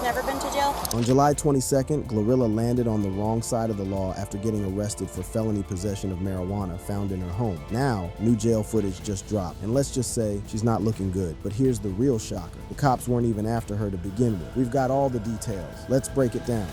never been to jail? On July 22nd, GloRilla landed on the wrong side of the law after getting arrested for felony possession of marijuana found in her home. Now, new jail footage just dropped, and let's just say she's not looking good. But here's the real shocker. The cops weren't even after her to begin with. We've got all the details. Let's break it down.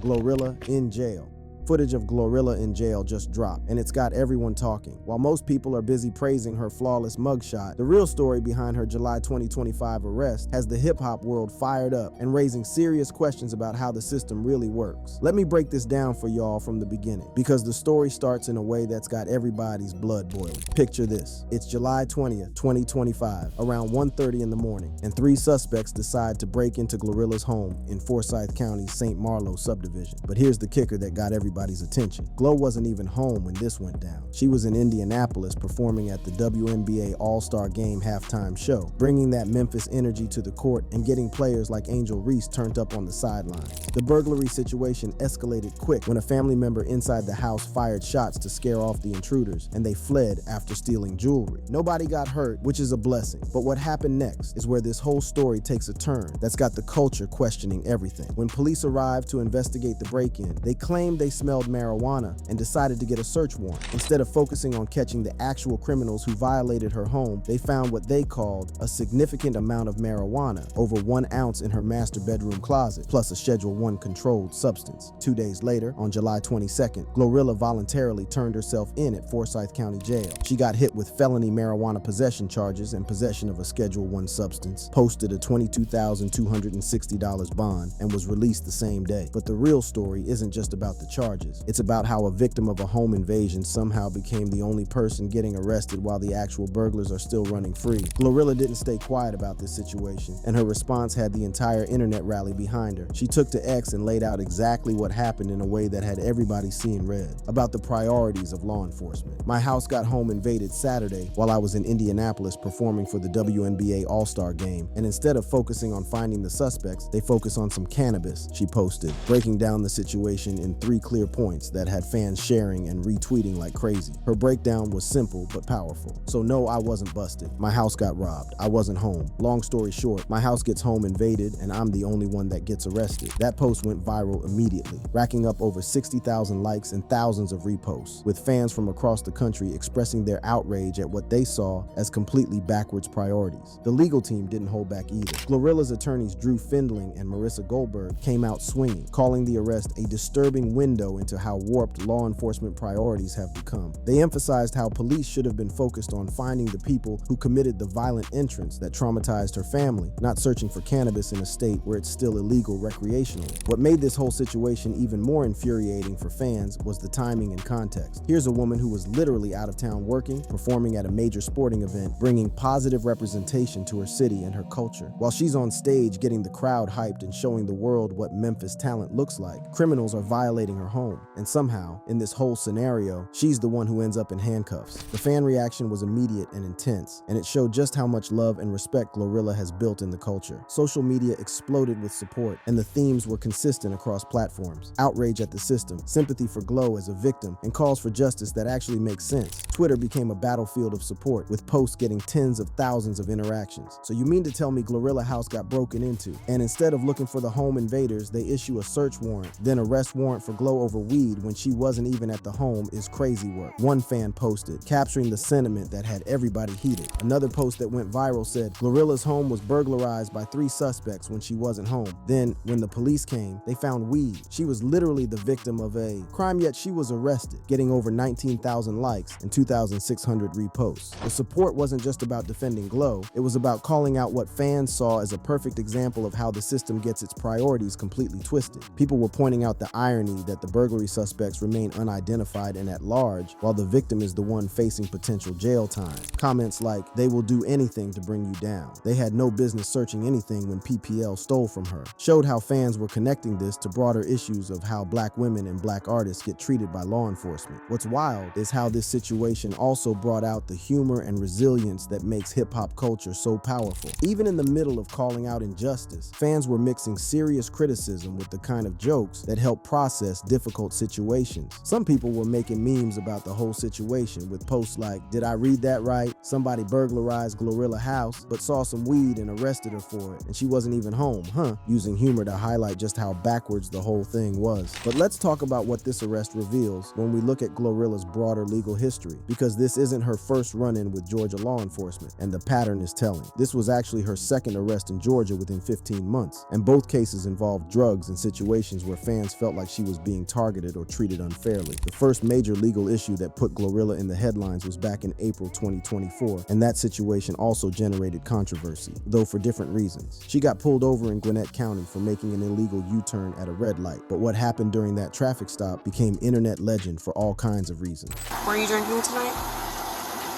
GloRilla in jail. Footage of GloRilla in jail just dropped, and it's got everyone talking. While most people are busy praising her flawless mugshot, the real story behind her July 2025 arrest has the hip-hop world fired up and raising serious questions about how the system really works. Let me break this down for y'all from the beginning, because the story starts in a way that's got everybody's blood boiling. Picture this. It's July 20th, 2025, around 1:30 in the morning, and three suspects decide to break into GloRilla's home in Forsyth County's St. Marlowe subdivision. But here's the kicker that got everybody's attention. Glo wasn't even home when this went down. She was in Indianapolis performing at the WNBA All-Star Game halftime show, bringing that Memphis energy to the court and getting players like Angel Reese turned up on the sidelines. The burglary situation escalated quick when a family member inside the house fired shots to scare off the intruders, and they fled after stealing jewelry. Nobody got hurt, which is a blessing. But what happened next is where this whole story takes a turn that's got the culture questioning everything. When police arrived to investigate the break-in, they claimed they smelled marijuana and decided to get a search warrant. Instead of focusing on catching the actual criminals who violated her home, they found what they called a significant amount of marijuana, over 1 ounce in her master bedroom closet, plus a Schedule I controlled substance. 2 days later, on July 22nd, GloRilla voluntarily turned herself in at Forsyth County Jail. She got hit with felony marijuana possession charges and possession of a Schedule I substance, posted a $22,260 bond, and was released the same day. But the real story isn't just about the charges. It's about how a victim of a home invasion somehow became the only person getting arrested while the actual burglars are still running free. GloRilla didn't stay quiet about this situation, and her response had the entire internet rally behind her. She took to X and laid out exactly what happened in a way that had everybody seeing red, about the priorities of law enforcement. My house got home invaded Saturday while I was in Indianapolis performing for the WNBA All-Star Game, and instead of focusing on finding the suspects, they focus on some cannabis, she posted, breaking down the situation in 3 clear points that had fans sharing and retweeting like crazy. Her breakdown was simple but powerful. So no, I wasn't busted. My house got robbed. I wasn't home. Long story short, my house gets home invaded and I'm the only one that gets arrested. That post went viral immediately, racking up over 60,000 likes and thousands of reposts, with fans from across the country expressing their outrage at what they saw as completely backwards priorities. The legal team didn't hold back either. GloRilla's attorneys Drew Findling and Marissa Goldberg came out swinging, calling the arrest a disturbing window into how warped law enforcement priorities have become. They emphasized how police should have been focused on finding the people who committed the violent entrance that traumatized her family, not searching for cannabis in a state where it's still illegal recreationally. What made this whole situation even more infuriating for fans was the timing and context. Here's a woman who was literally out of town working, performing at a major sporting event, bringing positive representation to her city and her culture. While she's on stage getting the crowd hyped and showing the world what Memphis talent looks like, criminals are violating her home. And somehow, in this whole scenario, she's the one who ends up in handcuffs. The fan reaction was immediate and intense, and it showed just how much love and respect GloRilla has built in the culture. Social media exploded with support, and the themes were consistent across platforms. Outrage at the system, sympathy for Glo as a victim, and calls for justice that actually make sense. Twitter became a battlefield of support, with posts getting tens of thousands of interactions. So you mean to tell me GloRilla house got broken into, and instead of looking for the home invaders, they issue a search warrant, then arrest warrant for Glo over weed when she wasn't even at the home is crazy work. One fan posted, capturing the sentiment that had everybody heated. Another post that went viral said, GloRilla's home was burglarized by 3 suspects when she wasn't home. Then, when the police came, they found weed. She was literally the victim of a crime, yet she was arrested, getting over 19,000 likes and 2,600 reposts. The support wasn't just about defending Glo, it was about calling out what fans saw as a perfect example of how the system gets its priorities completely twisted. People were pointing out the irony that the burglary suspects remain unidentified and at large, while the victim is the one facing potential jail time. Comments like, "They will do anything to bring you down. They had no business searching anything when PPL stole from her," showed how fans were connecting this to broader issues of how Black women and Black artists get treated by law enforcement. What's wild is how this situation also brought out the humor and resilience that makes hip-hop culture so powerful. Even in the middle of calling out injustice, fans were mixing serious criticism with the kind of jokes that help process difficult situations. Some people were making memes about the whole situation with posts like, "Did I read that right?" Somebody burglarized GloRilla's house, but saw some weed and arrested her for it, and she wasn't even home, using humor to highlight just how backwards the whole thing was. But let's talk about what this arrest reveals when we look at GloRilla's broader legal history, because this isn't her first run-in with Georgia law enforcement, and the pattern is telling. This was actually her second arrest in Georgia within 15 months, and both cases involved drugs and situations where fans felt like she was being targeted or treated unfairly. The first major legal issue that put GloRilla in the headlines was back in April 2024, and that situation also generated controversy, though for different reasons. She got pulled over in Gwinnett County for making an illegal U-turn at a red light, but what happened during that traffic stop became internet legend for all kinds of reasons. Were you drinking tonight?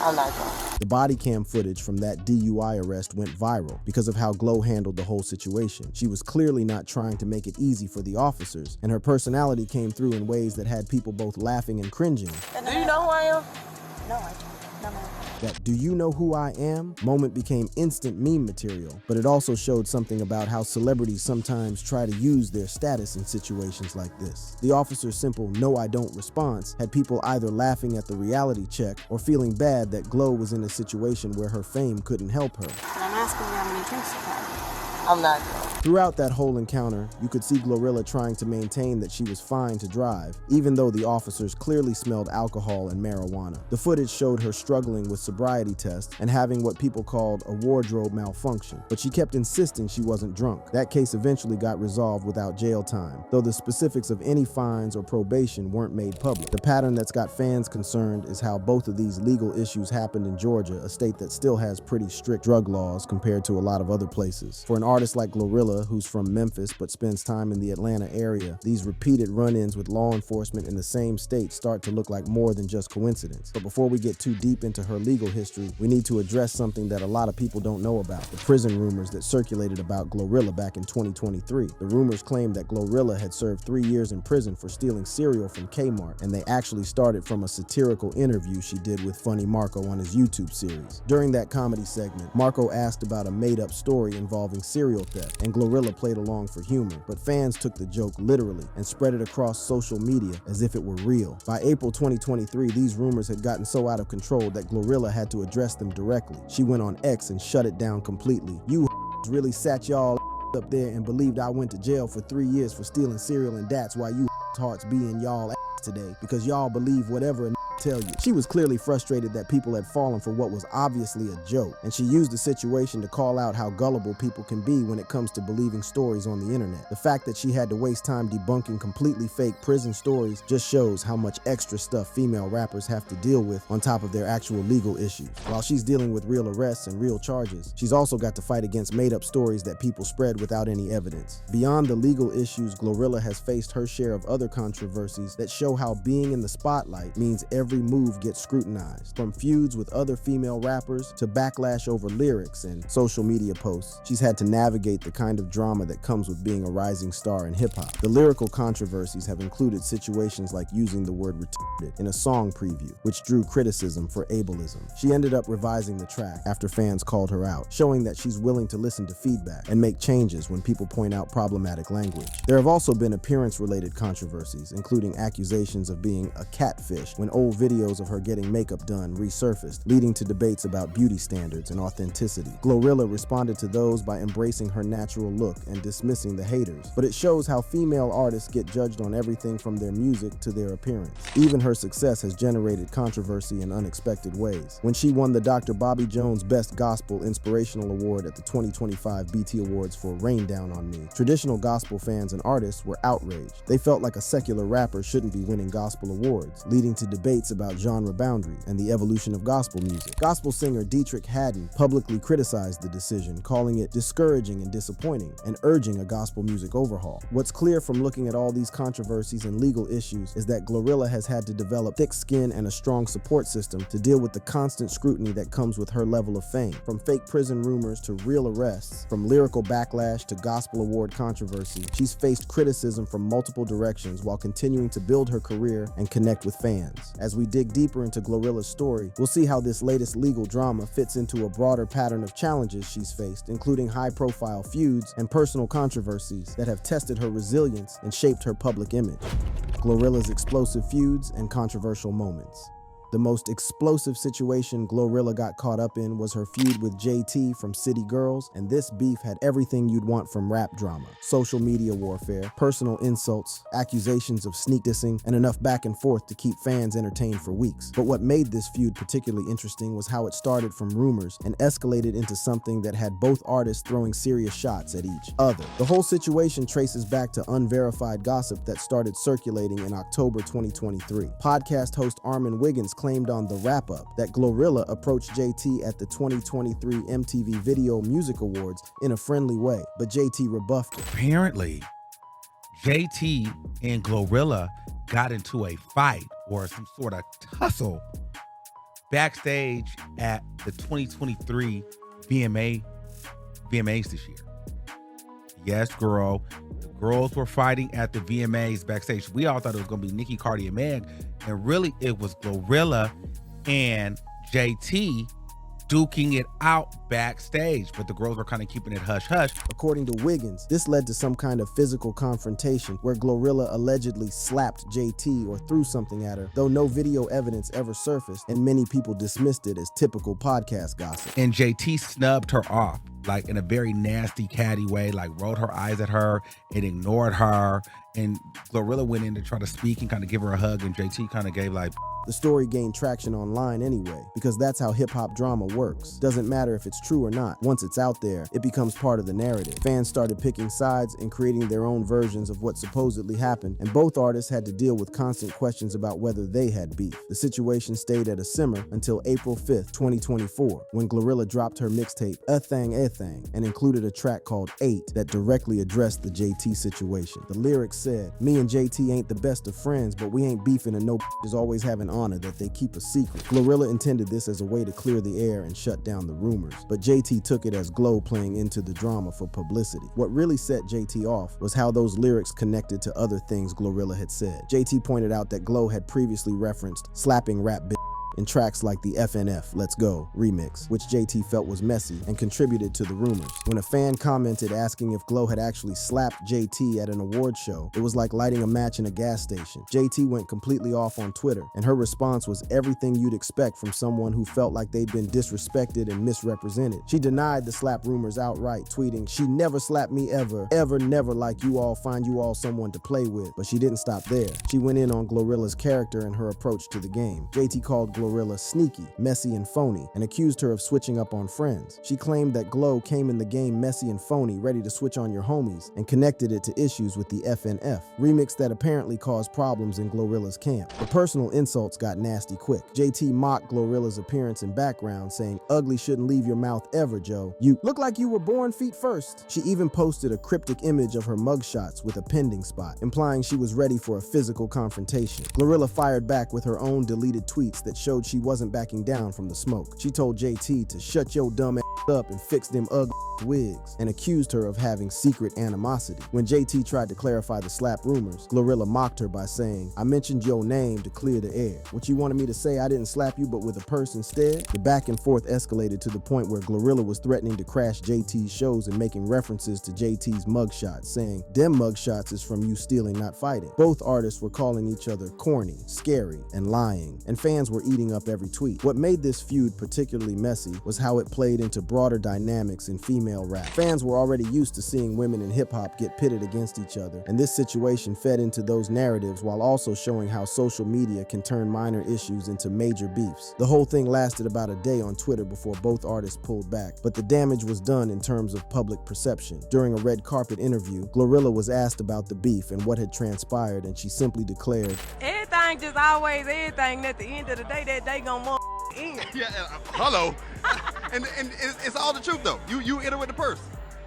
I'm not drunk. The body cam footage from that DUI arrest went viral because of how Glo handled the whole situation. She was clearly not trying to make it easy for the officers, and her personality came through in ways that had people both laughing and cringing. Do you know who I am? No, I don't. No. That "do you know who I am" moment became instant meme material, but it also showed something about how celebrities sometimes try to use their status in situations like this. The officer's simple "no I don't" response had people either laughing at the reality check or feeling bad that Glo was in a situation where her fame couldn't help her. But I'm asking you how many drinks you had. I'm not drunk. Throughout that whole encounter, you could see GloRilla trying to maintain that she was fine to drive, even though the officers clearly smelled alcohol and marijuana. The footage showed her struggling with sobriety tests and having what people called a wardrobe malfunction, but she kept insisting she wasn't drunk. That case eventually got resolved without jail time, though the specifics of any fines or probation weren't made public. The pattern that's got fans concerned is how both of these legal issues happened in Georgia, a state that still has pretty strict drug laws compared to a lot of other places. For an artist like GloRilla, who's from Memphis but spends time in the Atlanta area, these repeated run-ins with law enforcement in the same state start to look like more than just coincidence. But before we get too deep into her legal history, we need to address something that a lot of people don't know about: the prison rumors that circulated about GloRilla back in 2023. The rumors claimed that GloRilla had served 3 years in prison for stealing cereal from Kmart, and they actually started from a satirical interview she did with Funny Marco on his YouTube series. During that comedy segment, Marco asked about a made-up story involving cereal theft, and GloRilla played along for humor, but fans took the joke literally and spread it across social media as if it were real. By April 2023, these rumors had gotten so out of control that GloRilla had to address them directly. She went on X and shut it down completely. "You really sat y'all up there and believed I went to jail for 3 years for stealing cereal, and that's why you hearts be in y'all today, because y'all believe whatever a tell you." She was clearly frustrated that people had fallen for what was obviously a joke, and she used the situation to call out how gullible people can be when it comes to believing stories on the internet. The fact that she had to waste time debunking completely fake prison stories just shows how much extra stuff female rappers have to deal with on top of their actual legal issues. While she's dealing with real arrests and real charges, she's also got to fight against made-up stories that people spread without any evidence. Beyond the legal issues, GloRilla has faced her share of other controversies that show how being in the spotlight means every move gets scrutinized. From feuds with other female rappers to backlash over lyrics and social media posts, she's had to navigate the kind of drama that comes with being a rising star in hip-hop. The lyrical controversies have included situations like using the word retarded in a song preview, which drew criticism for ableism. She ended up revising the track after fans called her out, showing that she's willing to listen to feedback and make changes when people point out problematic language. There have also been appearance-related controversies, including accusations of being a catfish when old videos of her getting makeup done resurfaced, leading to debates about beauty standards and authenticity. GloRilla responded to those by embracing her natural look and dismissing the haters, but it shows how female artists get judged on everything from their music to their appearance. Even her success has generated controversy in unexpected ways. When she won the Dr. Bobby Jones Best Gospel Inspirational Award at the 2025 BT Awards for Rain Down on Me, traditional gospel fans and artists were outraged. They felt like a secular rapper shouldn't be winning gospel awards, leading to debates about genre boundaries and the evolution of gospel music. Gospel singer Dietrich Haddon publicly criticized the decision, calling it discouraging and disappointing, and urging a gospel music overhaul. What's clear from looking at all these controversies and legal issues is that GloRilla has had to develop thick skin and a strong support system to deal with the constant scrutiny that comes with her level of fame. From fake prison rumors to real arrests, from lyrical backlash to gospel award controversy, she's faced criticism from multiple directions while continuing to build her career and connect with fans. As we dig deeper into GloRilla's story, we'll see how this latest legal drama fits into a broader pattern of challenges she's faced, including high-profile feuds and personal controversies that have tested her resilience and shaped her public image. GloRilla's explosive feuds and controversial moments. The most explosive situation GloRilla got caught up in was her feud with JT from City Girls, and this beef had everything you'd want from rap drama: social media warfare, personal insults, accusations of sneak dissing, and enough back and forth to keep fans entertained for weeks. But what made this feud particularly interesting was how it started from rumors and escalated into something that had both artists throwing serious shots at each other. The whole situation traces back to unverified gossip that started circulating in October 2023. Podcast host Armin Wiggins claimed on The Wrap-Up that GloRilla approached JT at the 2023 MTV Video Music Awards in a friendly way, but JT rebuffed it. Apparently, JT and GloRilla got into a fight or some sort of tussle backstage at the 2023 VMAs this year. Yes, girl. The girls were fighting at the VMAs backstage. We all thought it was going to be Nicki, Cardi, and Meg, and really it was GloRilla and JT duking it out backstage, but the girls were kind of keeping it hush-hush. According to Wiggins, this led to some kind of physical confrontation where GloRilla allegedly slapped JT or threw something at her, though no video evidence ever surfaced, and many people dismissed it as typical podcast gossip. And JT snubbed her off, like in a very nasty, catty way, like rolled her eyes at her and ignored her. And GloRilla went in to try to speak and kind of give her a hug, and JT kind of gave like... The story gained traction online anyway, because that's how hip-hop drama works. Doesn't matter if it's true or not. Once it's out there, it becomes part of the narrative. Fans started picking sides and creating their own versions of what supposedly happened, and both artists had to deal with constant questions about whether they had beef. The situation stayed at a simmer until April 5th, 2024, when GloRilla dropped her mixtape, A Thang, and included a track called 8 that directly addressed the JT situation. The lyrics said, "Me and JT ain't the best of friends, but we ain't beefing and no is always having honor that they keep a secret." GloRilla intended this as a way to clear the air and shut down the rumors, but JT took it as Glo playing into the drama for publicity. What really set JT off was how those lyrics connected to other things GloRilla had said. JT pointed out that Glo had previously referenced slapping rap in tracks like the FNF Let's Go remix, which JT felt was messy and contributed to the rumors. When a fan commented asking if Glo had actually slapped JT at an award show, it was like lighting a match in a gas station. JT went completely off on Twitter, and her response was everything you'd expect from someone who felt like they'd been disrespected and misrepresented. She denied the slap rumors outright, tweeting, "She never slapped me ever, never like you all find you all someone to play with." But she didn't stop there. She went in on GloRilla's character and her approach to the game. JT called GloRilla sneaky, messy, and phony, and accused her of switching up on friends. She claimed that Glo came in the game messy and phony, ready to switch on your homies, and connected it to issues with the FNF remix that apparently caused problems in GloRilla's camp. The personal insults got nasty quick. JT mocked GloRilla's appearance and background, saying, "Ugly shouldn't leave your mouth ever, Joe. You look like you were born feet first." She even posted a cryptic image of her mugshots with a pending spot, implying she was ready for a physical confrontation. GloRilla fired back with her own deleted tweets that showed she wasn't backing down from the smoke. She told JT to shut your dumb ass up and fix them ugly wigs, and accused her of having secret animosity. When JT tried to clarify the slap rumors, GloRilla mocked her by saying, "I mentioned your name to clear the air. What you wanted me to say, I didn't slap you but with a purse instead?" The back and forth escalated to the point where GloRilla was threatening to crash JT's shows and making references to JT's mugshots, saying, "Them mugshots is from you stealing, not fighting." Both artists were calling each other corny, scary, and lying, and fans were eating up every tweet. What made this feud particularly messy was how it played into broader dynamics in female rap. Fans were already used to seeing women in hip-hop get pitted against each other, and this situation fed into those narratives while also showing how social media can turn minor issues into major beefs. The whole thing lasted about a day on Twitter before both artists pulled back, but the damage was done in terms of public perception. During a red carpet interview, GloRilla was asked about the beef and what had transpired, and she simply declared, Everything just always everything. At the end of the day, that day gonna end. Yeah, hello. and it's all the truth though. You enter with the purse.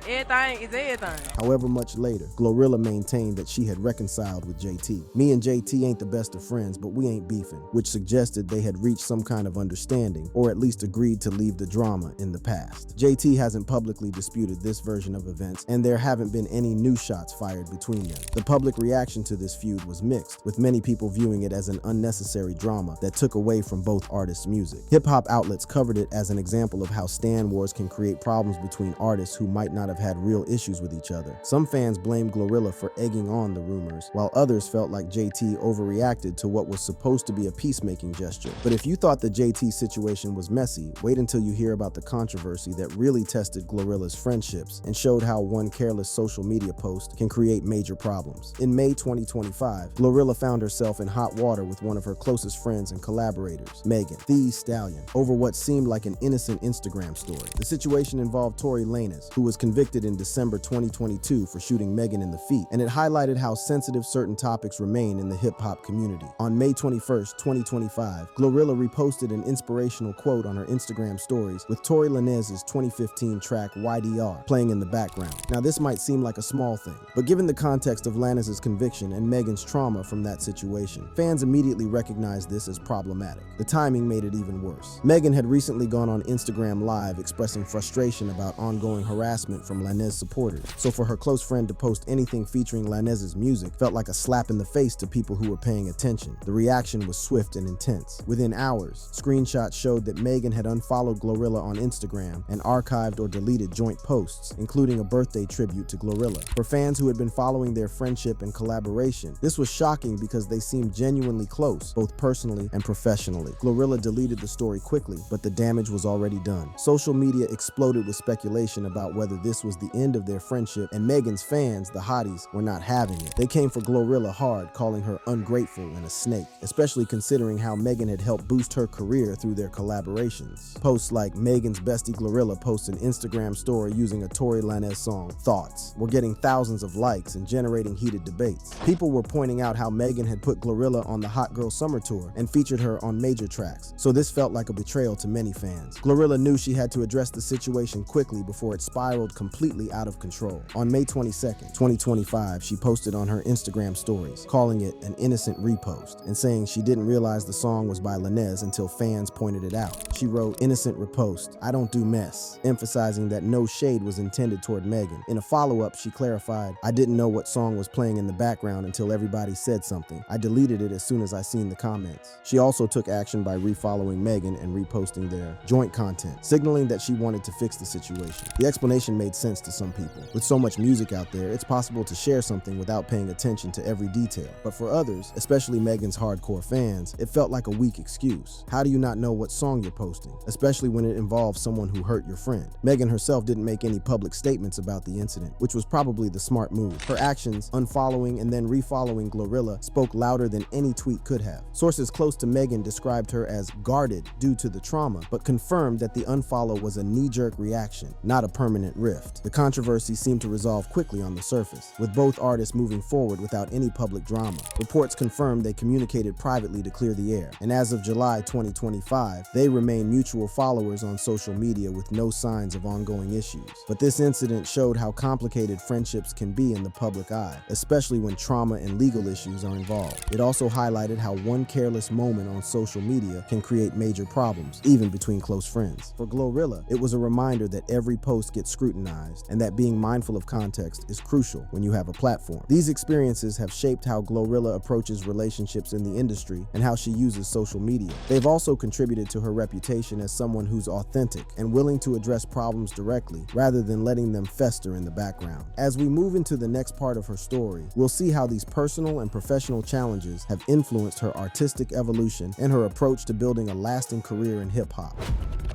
Everything is everything. However much later, GloRilla maintained that she had reconciled with JT. "Me and JT ain't the best of friends, but we ain't beefing," which suggested they had reached some kind of understanding, or at least agreed to leave the drama in the past. JT hasn't publicly disputed this version of events, and there haven't been any new shots fired between them. The public reaction to this feud was mixed, with many people viewing it as an unnecessary drama that took away from both artists' music. Hip-hop outlets covered it as an example of how stan wars can create problems between artists who might not have have had real issues with each other. Some fans blamed GloRilla for egging on the rumors, while others felt like JT overreacted to what was supposed to be a peacemaking gesture. But if you thought the JT situation was messy, wait until you hear about the controversy that really tested GloRilla's friendships and showed how one careless social media post can create major problems. In May 2025, GloRilla found herself in hot water with one of her closest friends and collaborators, Megan Thee Stallion, over what seemed like an innocent Instagram story. The situation involved Tory Lanez, who was convicted in December 2022 for shooting Megan in the feet, and it highlighted how sensitive certain topics remain in the hip-hop community. On May 21st, 2025, GloRilla reposted an inspirational quote on her Instagram stories with Tory Lanez's 2015 track YDR playing in the background. Now, this might seem like a small thing, but given the context of Lanez's conviction and Megan's trauma from that situation, fans immediately recognized this as problematic. The timing made it even worse. Megan had recently gone on Instagram Live expressing frustration about ongoing harassment from Lanez supporters, so for her close friend to post anything featuring Lanez's music felt like a slap in the face to people who were paying attention. The reaction was swift and intense. Within hours, screenshots showed that Megan had unfollowed GloRilla on Instagram and archived or deleted joint posts, including a birthday tribute to GloRilla. For fans who had been following their friendship and collaboration, this was shocking because they seemed genuinely close, both personally and professionally. GloRilla deleted the story quickly, but the damage was already done. Social media exploded with speculation about whether this was the end of their friendship, and Megan's fans, the hotties, were not having it. They came for GloRilla hard, calling her ungrateful and a snake, especially considering how Megan had helped boost her career through their collaborations. Posts like Megan's bestie GloRilla posts an Instagram story using a Tory Lanez song, Thoughts, were getting thousands of likes and generating heated debates. People were pointing out how Megan had put GloRilla on the Hot Girl Summer Tour and featured her on major tracks, so this felt like a betrayal to many fans. GloRilla knew she had to address the situation quickly before it spiraled completely out of control. On May 22nd, 2025, she posted on her Instagram stories, calling it an innocent repost and saying she didn't realize the song was by Lanez until fans pointed it out. She wrote, "Innocent repost, I don't do mess," emphasizing that no shade was intended toward Megan. In a follow-up, she clarified, "I didn't know what song was playing in the background until everybody said something. I deleted it as soon as I seen the comments." She also took action by refollowing Megan and reposting their joint content, signaling that she wanted to fix the situation. The explanation made sense to some people. With so much music out there, it's possible to share something without paying attention to every detail. But for others, especially Megan's hardcore fans, it felt like a weak excuse. How do you not know what song you're posting, especially when it involves someone who hurt your friend? Megan herself didn't make any public statements about the incident, which was probably the smart move. Her actions, unfollowing and then refollowing GloRilla, spoke louder than any tweet could have. Sources close to Megan described her as guarded due to the trauma, but confirmed that the unfollow was a knee-jerk reaction, not a permanent rift. The controversy seemed to resolve quickly on the surface, with both artists moving forward without any public drama. Reports confirmed they communicated privately to clear the air, and as of July 2025, they remain mutual followers on social media with no signs of ongoing issues. But this incident showed how complicated friendships can be in the public eye, especially when trauma and legal issues are involved. It also highlighted how one careless moment on social media can create major problems, even between close friends. For GloRilla, it was a reminder that every post gets scrutinized and that being mindful of context is crucial when you have a platform. These experiences have shaped how GloRilla approaches relationships in the industry and how she uses social media. They've also contributed to her reputation as someone who's authentic and willing to address problems directly rather than letting them fester in the background. As we move into the next part of her story, we'll see how these personal and professional challenges have influenced her artistic evolution and her approach to building a lasting career in hip-hop.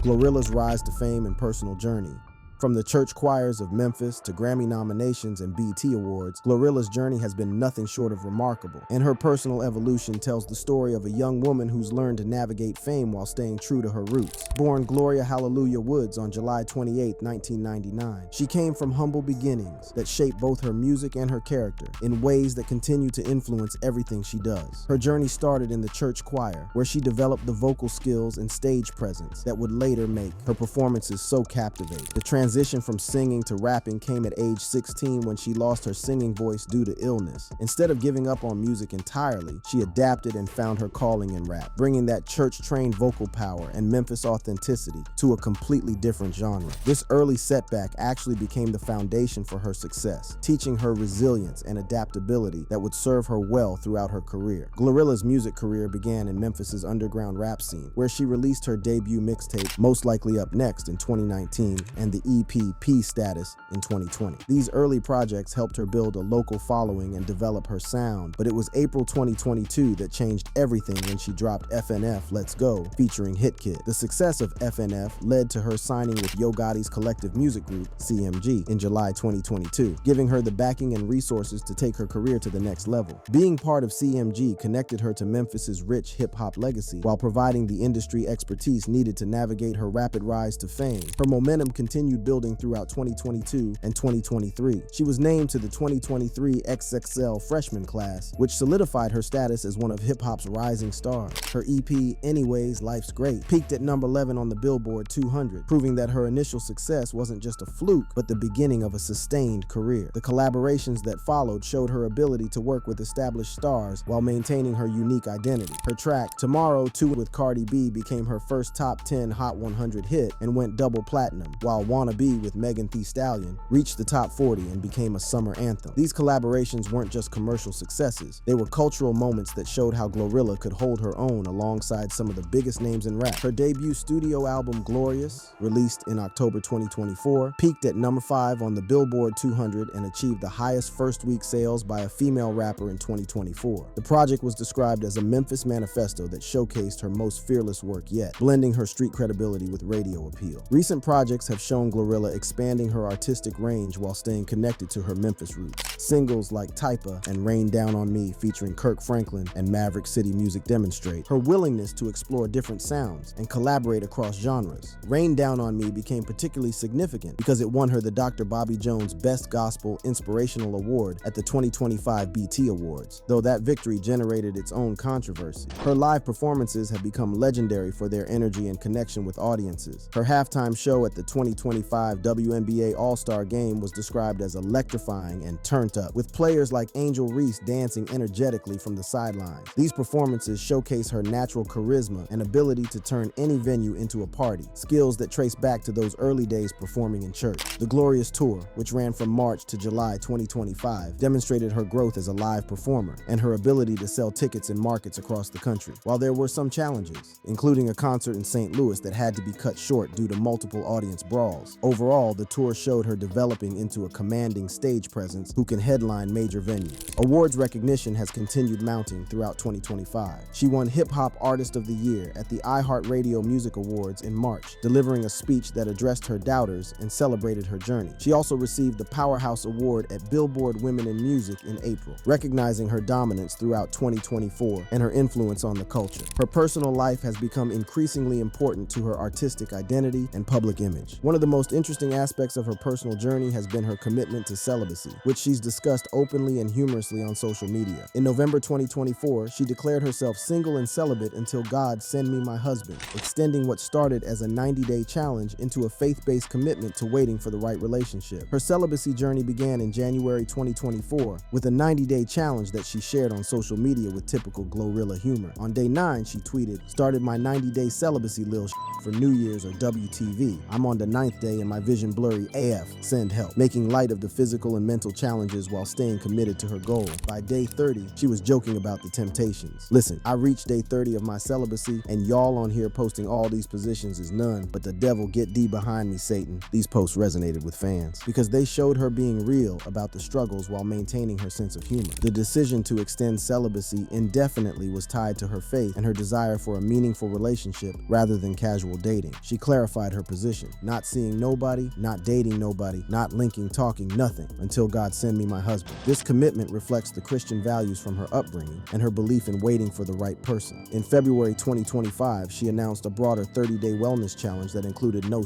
GloRilla's rise to fame and personal journey. From the church choirs of Memphis to Grammy nominations and BET Awards, GloRilla's journey has been nothing short of remarkable, and her personal evolution tells the story of a young woman who's learned to navigate fame while staying true to her roots. Born Gloria Hallelujah Woods on July 28, 1999, she came from humble beginnings that shaped both her music and her character in ways that continue to influence everything she does. Her journey started in the church choir, where she developed the vocal skills and stage presence that would later make her performances so captivating. The transition from singing to rapping came at age 16 when she lost her singing voice due to illness. Instead of giving up on music entirely, she adapted and found her calling in rap, bringing that church-trained vocal power and Memphis authenticity to a completely different genre. This early setback actually became the foundation for her success, teaching her resilience and adaptability that would serve her well throughout her career. GloRilla's music career began in Memphis's underground rap scene, where she released her debut mixtape, Most Likely Up Next, in 2019, and the EPP status in 2020. These early projects helped her build a local following and develop her sound, but it was April 2022 that changed everything when she dropped FNF Let's Go featuring HitKid. The success of FNF led to her signing with Yo Gotti's collective music group, CMG, in July 2022, giving her the backing and resources to take her career to the next level. Being part of CMG connected her to Memphis's rich hip-hop legacy while providing the industry expertise needed to navigate her rapid rise to fame. Her momentum continued building throughout 2022 and 2023. She was named to the 2023 XXL freshman class, which solidified her status as one of hip-hop's rising stars. Her EP, Anyways, Life's Great, peaked at number 11 on the Billboard 200, proving that her initial success wasn't just a fluke, but the beginning of a sustained career. The collaborations that followed showed her ability to work with established stars while maintaining her unique identity. Her track, Tomorrow 2 with Cardi B, became her first top 10 Hot 100 hit and went double platinum, while Wanna Be with Megan Thee Stallion reached the top 40 and became a summer anthem. These collaborations weren't just commercial successes, they were cultural moments that showed how GloRilla could hold her own alongside some of the biggest names in rap. Her debut studio album, Glorious, released in October 2024, peaked at number 5 on the Billboard 200 and achieved the highest first-week sales by a female rapper in 2024. The project was described as a Memphis manifesto that showcased her most fearless work yet, blending her street credibility with radio appeal. Recent projects have shown GloRilla expanding her artistic range while staying connected to her Memphis roots. Singles like Typa and Rain Down on Me featuring Kirk Franklin and Maverick City Music demonstrate her willingness to explore different sounds and collaborate across genres. Rain Down on Me became particularly significant because it won her the Dr. Bobby Jones Best Gospel Inspirational Award at the 2025 BT Awards, though that victory generated its own controversy. Her live performances have become legendary for their energy and connection with audiences. Her halftime show at the 2025 WNBA All-Star Game was described as electrifying and turned up, with players like Angel Reese dancing energetically from the sidelines. These performances showcase her natural charisma and ability to turn any venue into a party, skills that trace back to those early days performing in church. The Glorious Tour, which ran from March to July 2025, demonstrated her growth as a live performer and her ability to sell tickets in markets across the country. While there were some challenges, including a concert in St. Louis that had to be cut short due to multiple audience brawls, overall, the tour showed her developing into a commanding stage presence who can headline major venues. Awards recognition has continued mounting throughout 2025. She won Hip Hop Artist of the Year at the iHeartRadio Music Awards in March, delivering a speech that addressed her doubters and celebrated her journey. She also received the Powerhouse Award at Billboard Women in Music in April, recognizing her dominance throughout 2024 and her influence on the culture. Her personal life has become increasingly important to her artistic identity and public image. One of the most interesting aspects of her personal journey has been her commitment to celibacy, which she's discussed openly and humorously on social media. In November 2024, she declared herself single and celibate until God send me my husband, extending what started as a 90-day challenge into a faith-based commitment to waiting for the right relationship. Her celibacy journey began in January 2024 with a 90-day challenge that she shared on social media with typical GloRilla humor. On day 9, she tweeted, "Started my 90-day celibacy lil for New Year's or WTV. I'm on the 9th day and my vision blurry AF. Send help," making light of the physical and mental challenges while staying committed to her goal. By day 30, she was joking about the temptations. "Listen, I reached day 30 of my celibacy and y'all on here posting all these positions is none, but the devil get thee behind me, Satan." These posts resonated with fans because they showed her being real about the struggles while maintaining her sense of humor. The decision to extend celibacy indefinitely was tied to her faith and her desire for a meaningful relationship rather than casual dating. She clarified her position: not seeing nobody, not dating nobody, not linking, talking, nothing until God send me my husband. This commitment reflects the Christian values from her upbringing and her belief in waiting for the right person. In February 2025, she announced a broader 30-day wellness challenge that included no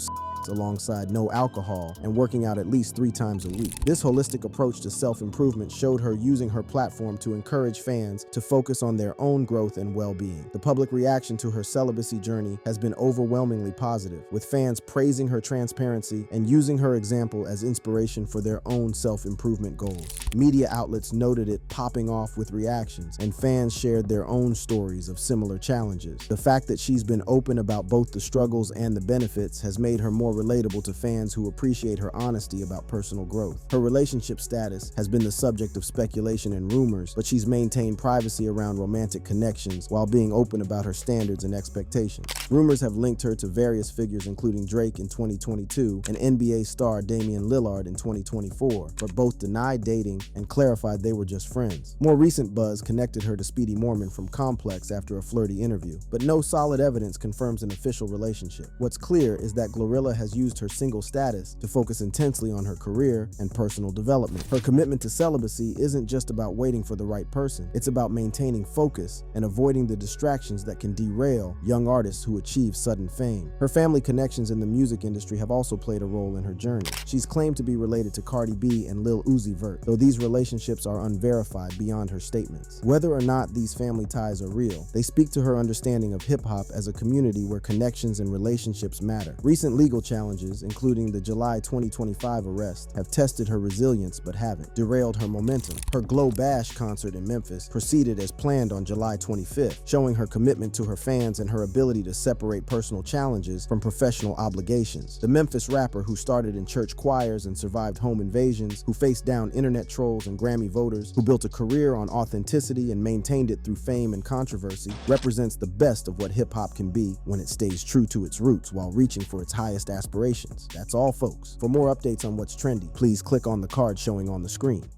alongside no alcohol and working out at least 3 times a week. This holistic approach to self-improvement showed her using her platform to encourage fans to focus on their own growth and well-being. The public reaction to her celibacy journey has been overwhelmingly positive, with fans praising her transparency and using her example as inspiration for their own self-improvement goals. Media outlets noted it popping off with reactions, and fans shared their own stories of similar challenges. The fact that she's been open about both the struggles and the benefits has made her more more relatable to fans who appreciate her honesty about personal growth. Her relationship status has been the subject of speculation and rumors, but she's maintained privacy around romantic connections while being open about her standards and expectations. Rumors have linked her to various figures including Drake in 2022 and NBA star Damian Lillard in 2024, but both denied dating and clarified they were just friends. More recent buzz connected her to Speedy Morman from Complex after a flirty interview, but no solid evidence confirms an official relationship. What's clear is that GloRilla has used her single status to focus intensely on her career and personal development. Her commitment to celibacy isn't just about waiting for the right person, it's about maintaining focus and avoiding the distractions that can derail young artists who achieve sudden fame. Her family connections in the music industry have also played a role in her journey. She's claimed to be related to Cardi B and Lil Uzi Vert, though these relationships are unverified beyond her statements. Whether or not these family ties are real, they speak to her understanding of hip-hop as a community where connections and relationships matter. Recent legal challenges, including the July 2025 arrest, have tested her resilience but haven't derailed her momentum. Her Glow Bash concert in Memphis proceeded as planned on July 25th, showing her commitment to her fans and her ability to separate personal challenges from professional obligations. The Memphis rapper, who started in church choirs and survived home invasions, who faced down internet trolls and Grammy voters, who built a career on authenticity and maintained it through fame and controversy, represents the best of what hip-hop can be when it stays true to its roots while reaching for its highest aspirations. That's all, folks. For more updates on what's trendy, please click on the card showing on the screen.